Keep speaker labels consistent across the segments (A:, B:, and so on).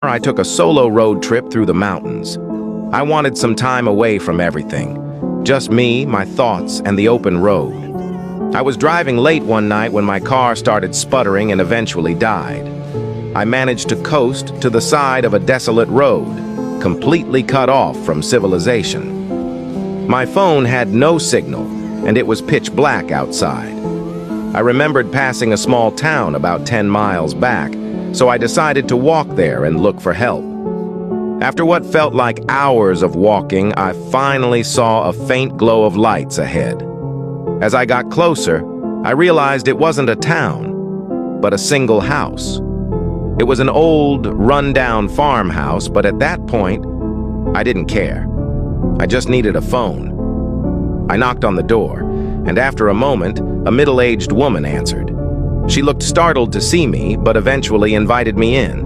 A: I took a solo road trip through the mountains. I wanted some time away from everything. Just me, my thoughts, and the open road. I was driving late one night when my car started sputtering and eventually died. I managed to coast to the side of a desolate road, completely cut off from civilization. My phone had no signal, and it was pitch black outside. I remembered passing a small town about 10 miles back, so I decided to walk there and look for help. After what felt like hours of walking, I finally saw a faint glow of lights ahead. As I got closer, I realized it wasn't a town, but a single house. It was an old, run-down farmhouse, but at that point, I didn't care. I just needed a phone. I knocked on the door, and after a moment, a middle-aged woman answered. She looked startled to see me, but eventually invited me in.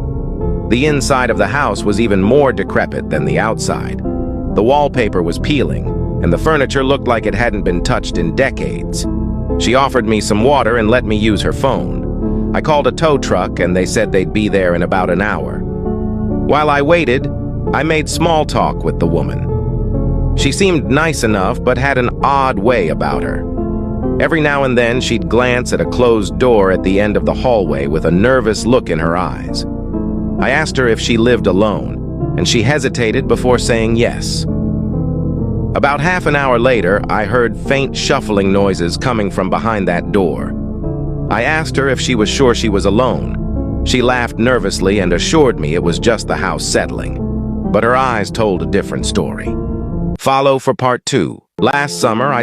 A: The inside of the house was even more decrepit than the outside. The wallpaper was peeling, and the furniture looked like it hadn't been touched in decades. She offered me some water and let me use her phone. I called a tow truck, and they said they'd be there in about an hour. While I waited, I made small talk with the woman. She seemed nice enough, but had an odd way about her. Every now and then, she'd glance at a closed door at the end of the hallway with a nervous look in her eyes. I asked her if she lived alone, and she hesitated before saying yes. About half an hour later, I heard faint shuffling noises coming from behind that door. I asked her if she was sure she was alone. She laughed nervously and assured me it was just the house settling. But her eyes told a different story. Follow for part 2. Last summer, I